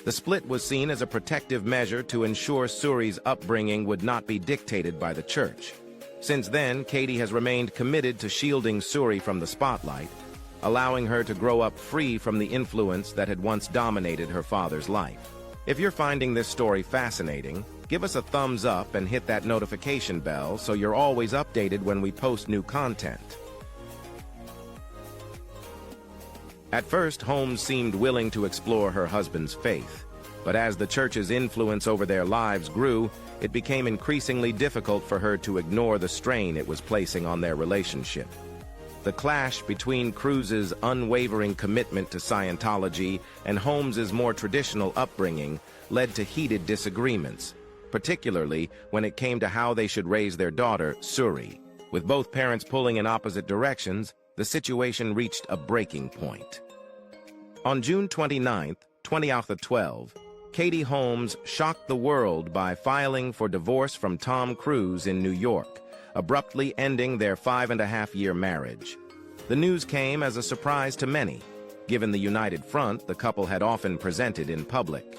The split was seen as a protective measure to ensure Suri's upbringing would not be dictated by the church. Since then, Katie has remained committed to shielding Suri from the spotlight, allowing her to grow up free from the influence that had once dominated her father's life. If you're finding this story fascinating, give us a thumbs up and hit that notification bell so you're always updated when we post new content. At first, Holmes seemed willing to explore her husband's faith, but as the church's influence over their lives grew, it became increasingly difficult for her to ignore the strain it was placing on their relationship. The clash between Cruz's unwavering commitment to Scientology and Holmes's more traditional upbringing led to heated disagreements, particularly when it came to how they should raise their daughter, Suri. With both parents pulling in opposite directions, the situation reached a breaking point. On June 29, 2012, Katie Holmes shocked the world by filing for divorce from Tom Cruise in New York, abruptly ending their 5.5-year marriage. The news came as a surprise to many, given the united front the couple had often presented in public.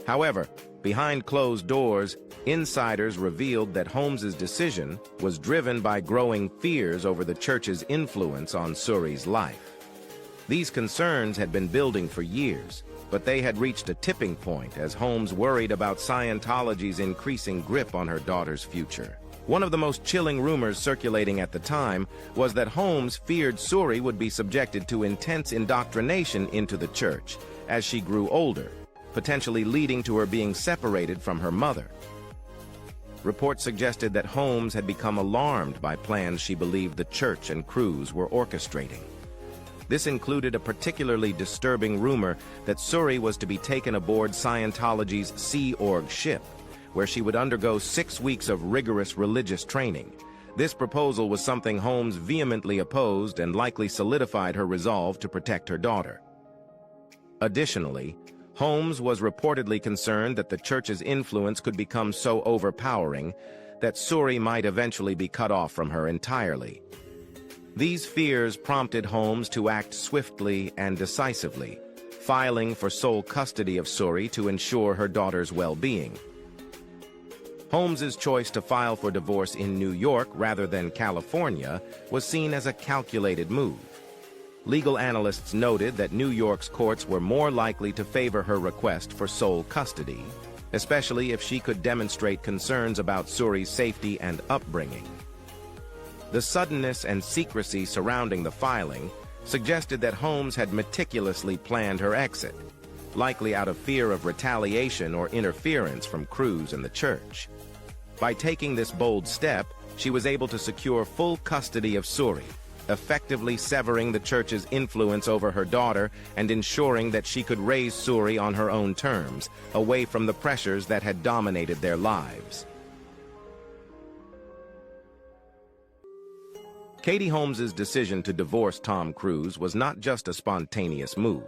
However, behind closed doors, insiders revealed that Holmes's decision was driven by growing fears over the church's influence on Suri's life. These concerns had been building for years, but they had reached a tipping point as Holmes worried about Scientology's increasing grip on her daughter's future. One of the most chilling rumors circulating at the time was that Holmes feared Suri would be subjected to intense indoctrination into the church as she grew older, potentially leading to her being separated from her mother. Reports suggested that Holmes had become alarmed by plans she believed the church and Cruz were orchestrating. This included a particularly disturbing rumor that Suri was to be taken aboard Scientology's Sea Org ship, where she would undergo 6 weeks of rigorous religious training. This proposal was something Holmes vehemently opposed and likely solidified her resolve to protect her daughter. Additionally, Holmes was reportedly concerned that the church's influence could become so overpowering that Suri might eventually be cut off from her entirely. These fears prompted Holmes to act swiftly and decisively, filing for sole custody of Suri to ensure her daughter's well-being. Holmes's choice to file for divorce in New York rather than California was seen as a calculated move. Legal analysts noted that New York's courts were more likely to favor her request for sole custody, especially if she could demonstrate concerns about Suri's safety and upbringing. The suddenness and secrecy surrounding the filing suggested that Holmes had meticulously planned her exit, likely out of fear of retaliation or interference from Cruz and the church. By taking this bold step, she was able to secure full custody of Suri, effectively severing the church's influence over her daughter and ensuring that she could raise Suri on her own terms, away from the pressures that had dominated their lives. Katie Holmes's decision to divorce Tom Cruise was not just a spontaneous move.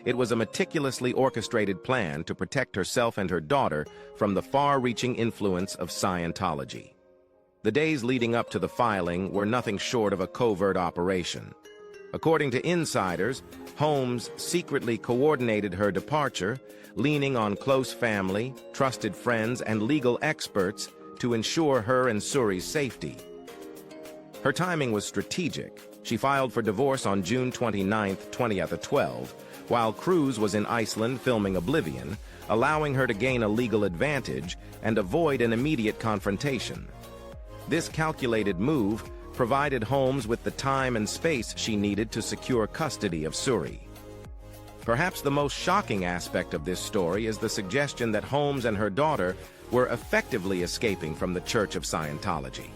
It was a meticulously orchestrated plan to protect herself and her daughter from the far-reaching influence of Scientology. The days leading up to the filing were nothing short of a covert operation. According to insiders, Holmes secretly coordinated her departure, leaning on close family, trusted friends, and legal experts to ensure her and Suri's safety. Her timing was strategic. She filed for divorce on June 29, 2012, while Cruz was in Iceland filming Oblivion, allowing her to gain a legal advantage and avoid an immediate confrontation. This calculated move provided Holmes with the time and space she needed to secure custody of Suri. Perhaps the most shocking aspect of this story is the suggestion that Holmes and her daughter were effectively escaping from the Church of Scientology.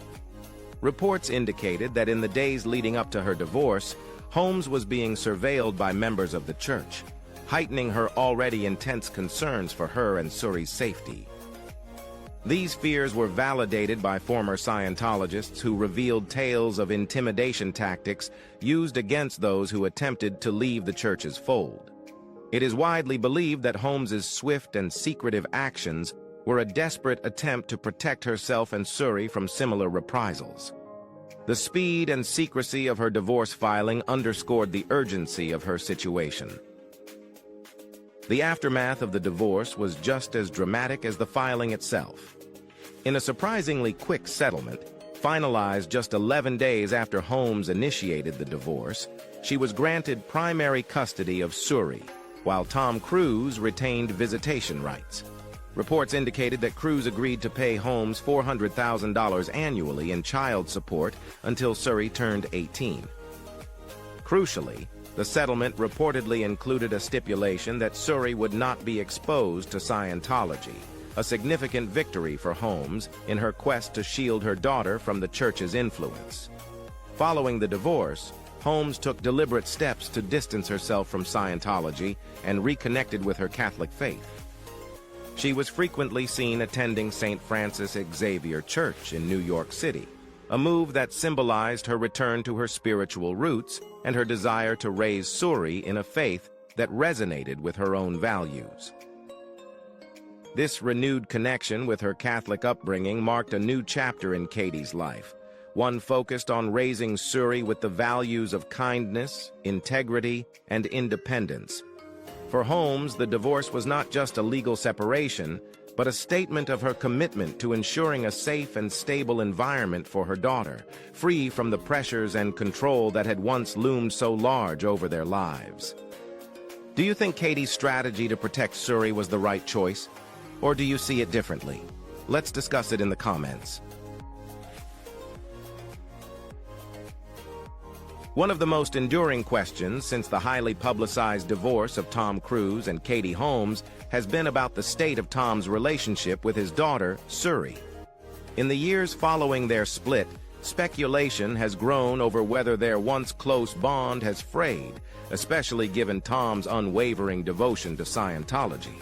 Reports indicated that in the days leading up to her divorce, Holmes was being surveilled by members of the church, heightening her already intense concerns for her and Suri's safety. These fears were validated by former Scientologists who revealed tales of intimidation tactics used against those who attempted to leave the church's fold. It is widely believed that Holmes's swift and secretive actions were a desperate attempt to protect herself and Suri from similar reprisals. The speed and secrecy of her divorce filing underscored the urgency of her situation. The aftermath of the divorce was just as dramatic as the filing itself. In a surprisingly quick settlement, finalized just 11 days after Holmes initiated the divorce, she was granted primary custody of Suri, while Tom Cruise retained visitation rights. Reports indicated that Cruz agreed to pay Holmes $400,000 annually in child support until Suri turned 18. Crucially, The settlement reportedly included a stipulation that Suri would not be exposed to Scientology, a significant victory for Holmes in her quest to shield her daughter from the church's influence. Following the divorce, Holmes took deliberate steps to distance herself from Scientology and reconnected with her Catholic faith. She was frequently seen attending St. Francis Xavier Church in New York City, a move that symbolized her return to her spiritual roots and her desire to raise Suri in a faith that resonated with her own values. This renewed connection with her Catholic upbringing marked a new chapter in Katie's life, one focused on raising Suri with the values of kindness, integrity, and independence. For Holmes, the divorce was not just a legal separation, but a statement of her commitment to ensuring a safe and stable environment for her daughter, free from the pressures and control that had once loomed so large over their lives. Do you think Katie's strategy to protect Suri was the right choice? Or do you see it differently? Let's discuss it in the comments. One of the most enduring questions since the highly publicized divorce of Tom Cruise and Katie Holmes has been about the state of Tom's relationship with his daughter, Suri. In the years following their split, speculation has grown over whether their once close bond has frayed, especially given Tom's unwavering devotion to Scientology.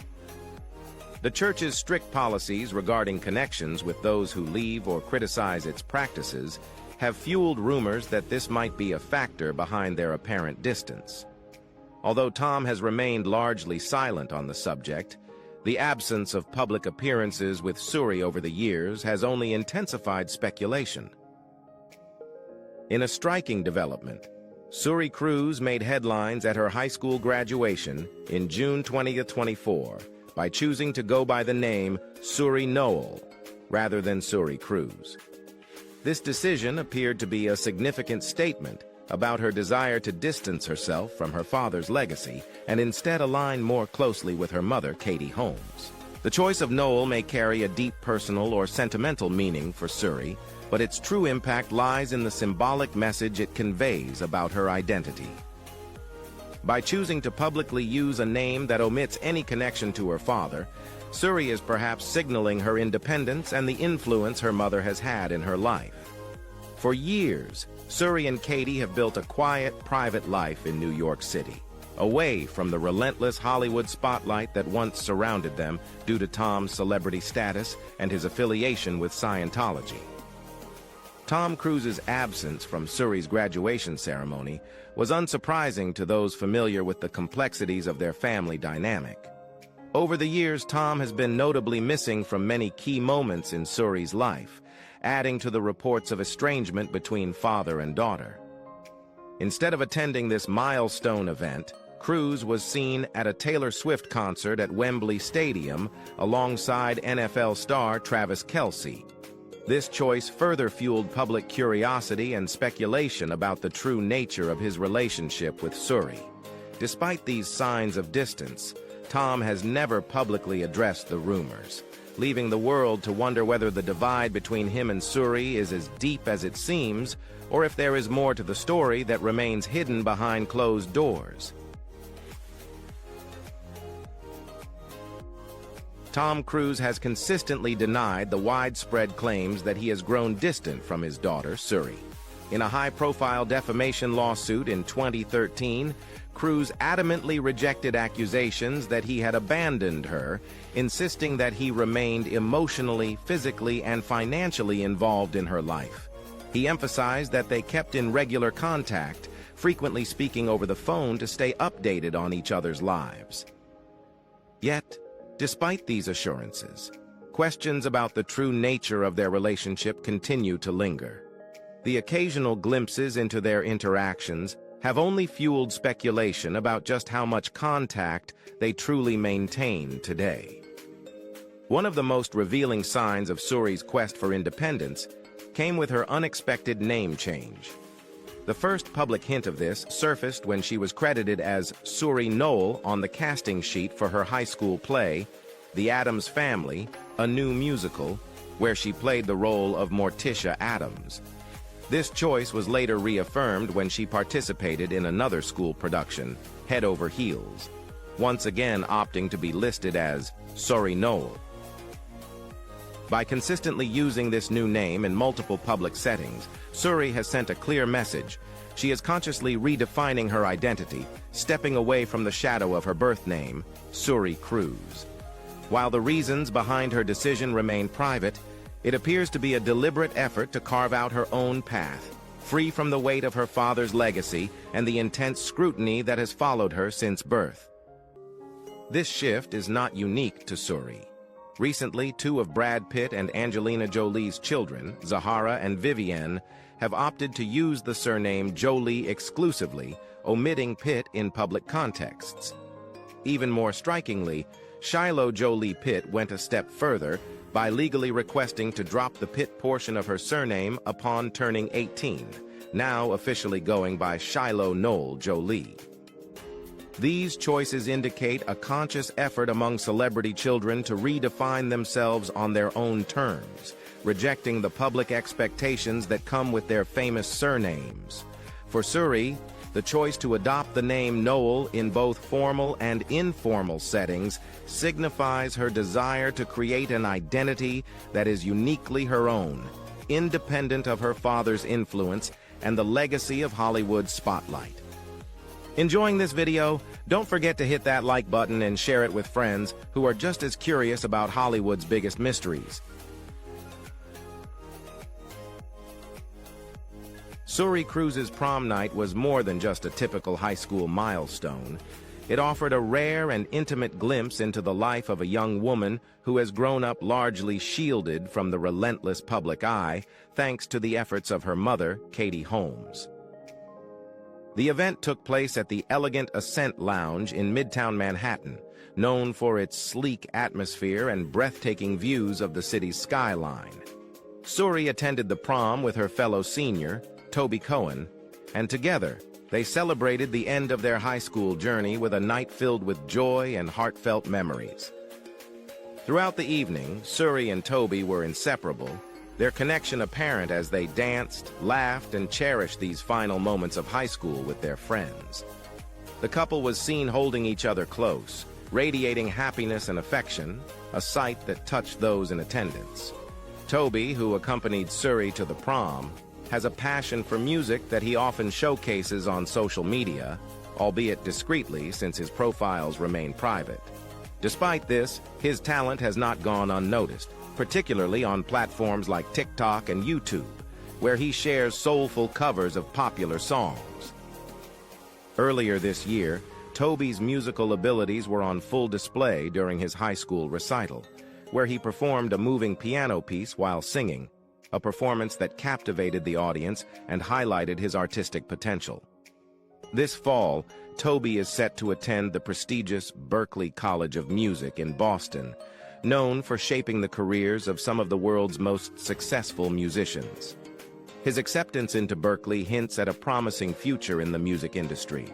The church's strict policies regarding connections with those who leave or criticize its practices have fueled rumors that this might be a factor behind their apparent distance. Although Tom has remained largely silent on the subject, the absence of public appearances with Suri over the years has only intensified speculation. In a striking development, Suri Cruise made headlines at her high school graduation in June 2024 by choosing to go by the name Suri Noel rather than Suri Cruise. This decision appeared to be a significant statement about her desire to distance herself from her father's legacy and instead align more closely with her mother, Katie Holmes. The choice of Noel may carry a deep personal or sentimental meaning for Suri, but its true impact lies in the symbolic message it conveys about her identity. By choosing to publicly use a name that omits any connection to her father, Suri is perhaps signaling her independence and the influence her mother has had in her life. For years, Suri and Katie have built a quiet, private life in New York City, away from the relentless Hollywood spotlight that once surrounded them due to Tom's celebrity status and his affiliation with Scientology. Tom Cruise's absence from Suri's graduation ceremony was unsurprising to those familiar with the complexities of their family dynamic. Over the years, Tom has been notably missing from many key moments in Suri's life, adding to the reports of estrangement between father and daughter. Instead of attending this milestone event, Cruise was seen at a Taylor Swift concert at Wembley Stadium alongside NFL star Travis Kelce. This choice further fueled public curiosity and speculation about the true nature of his relationship with Suri. Despite these signs of distance, Tom has never publicly addressed the rumors, leaving the world to wonder whether the divide between him and Suri is as deep as it seems, or if there is more to the story that remains hidden behind closed doors. Tom Cruise has consistently denied the widespread claims that he has grown distant from his daughter, Suri. In a high-profile defamation lawsuit in 2013, Cruise adamantly rejected accusations that he had abandoned her, insisting that he remained emotionally, physically, and financially involved in her life. He emphasized that they kept in regular contact, frequently speaking over the phone to stay updated on each other's lives. Yet, despite these assurances, questions about the true nature of their relationship continue to linger. The occasional glimpses into their interactions have only fueled speculation about just how much contact they truly maintain today. One of the most revealing signs of Suri's quest for independence came with her unexpected name change. The first public hint of this surfaced when she was credited as Suri Noel on the casting sheet for her high school play, The Addams Family, a new musical, where she played the role of Morticia Addams. This choice was later reaffirmed when she participated in another school production, Head Over Heels, once again opting to be listed as Suri Noel. By consistently using this new name in multiple public settings, Suri has sent a clear message. She is consciously redefining her identity, stepping away from the shadow of her birth name, Suri Cruz. While the reasons behind her decision remain private, it appears to be a deliberate effort to carve out her own path, free from the weight of her father's legacy and the intense scrutiny that has followed her since birth. This shift is not unique to Suri. Recently, two of Brad Pitt and Angelina Jolie's children, Zahara and Vivienne, have opted to use the surname Jolie exclusively, omitting Pitt in public contexts. Even more strikingly, Shiloh Jolie Pitt went a step further by legally requesting to drop the Pitt portion of her surname upon turning 18, now officially going by Shiloh Noel Jolie. These choices indicate a conscious effort among celebrity children to redefine themselves on their own terms, rejecting the public expectations that come with their famous surnames. For Suri, the choice to adopt the name Noel in both formal and informal settings signifies her desire to create an identity that is uniquely her own, independent of her father's influence and the legacy of Hollywood's spotlight. Enjoying this video? Don't forget to hit that like button and share it with friends who are just as curious about Hollywood's biggest mysteries. Suri Cruz's prom night was more than just a typical high school milestone. It offered a rare and intimate glimpse into the life of a young woman who has grown up largely shielded from the relentless public eye thanks to the efforts of her mother, Katie Holmes. The event took place at the Elegant Ascent Lounge in Midtown Manhattan, known for its sleek atmosphere and breathtaking views of the city's skyline. Suri attended the prom with her fellow senior, Toby Cohen, and together, they celebrated the end of their high school journey with a night filled with joy and heartfelt memories. Throughout the evening, Suri and Toby were inseparable, their connection apparent as they danced, laughed, and cherished these final moments of high school with their friends. The couple was seen holding each other close, radiating happiness and affection, a sight that touched those in attendance. Toby, who accompanied Suri to the prom, has a passion for music that he often showcases on social media, albeit discreetly since his profiles remain private. Despite this, his talent has not gone unnoticed, particularly on platforms like TikTok and YouTube, where he shares soulful covers of popular songs. Earlier this year, Toby's musical abilities were on full display during his high school recital, where he performed a moving piano piece while singing, a performance that captivated the audience and highlighted his artistic potential. This fall, Toby is set to attend the prestigious Berklee College of Music in Boston, known for shaping the careers of some of the world's most successful musicians. His acceptance into Berklee hints at a promising future in the music industry.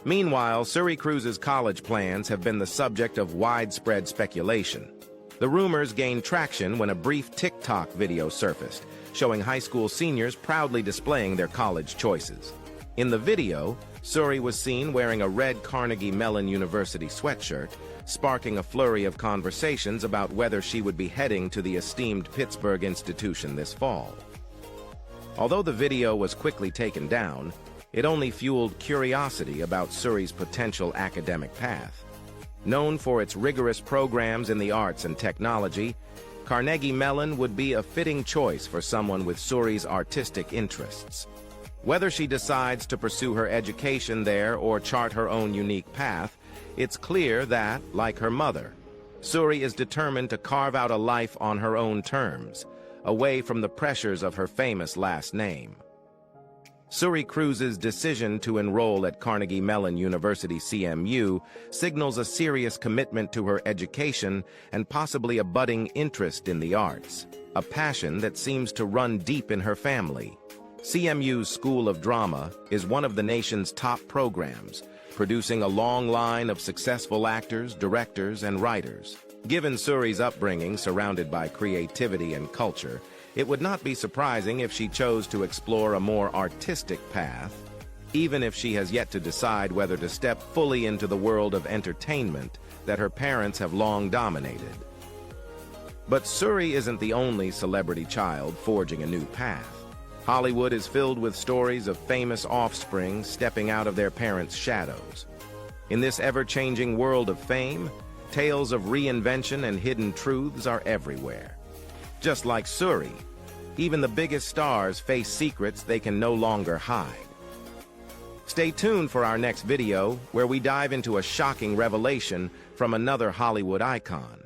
Meanwhile, Suri Cruz's college plans have been the subject of widespread speculation. The rumors gained traction when a brief TikTok video surfaced, showing high school seniors proudly displaying their college choices. In the video, Suri was seen wearing a red Carnegie Mellon University sweatshirt, sparking a flurry of conversations about whether she would be heading to the esteemed Pittsburgh institution this fall. Although the video was quickly taken down, it only fueled curiosity about Suri's potential academic path. Known for its rigorous programs in the arts and technology, Carnegie Mellon would be a fitting choice for someone with Suri's artistic interests. Whether she decides to pursue her education there or chart her own unique path, it's clear that, like her mother, Suri is determined to carve out a life on her own terms, away from the pressures of her famous last name. Suri Cruz's decision to enroll at Carnegie Mellon University CMU signals a serious commitment to her education and possibly a budding interest in the arts, a passion that seems to run deep in her family. CMU's School of Drama is one of the nation's top programs, producing a long line of successful actors, directors, and writers. Given Suri's upbringing surrounded by creativity and culture, It would not be surprising if she chose to explore a more artistic path, even if she has yet to decide whether to step fully into the world of entertainment that her parents have long dominated. But Suri isn't the only celebrity child forging a new path. Hollywood is filled with stories of famous offspring stepping out of their parents' shadows. In this ever-changing world of fame, tales of reinvention and hidden truths are everywhere. Just like Suri, even the biggest stars face secrets they can no longer hide. Stay tuned for our next video, where we dive into a shocking revelation from another Hollywood icon.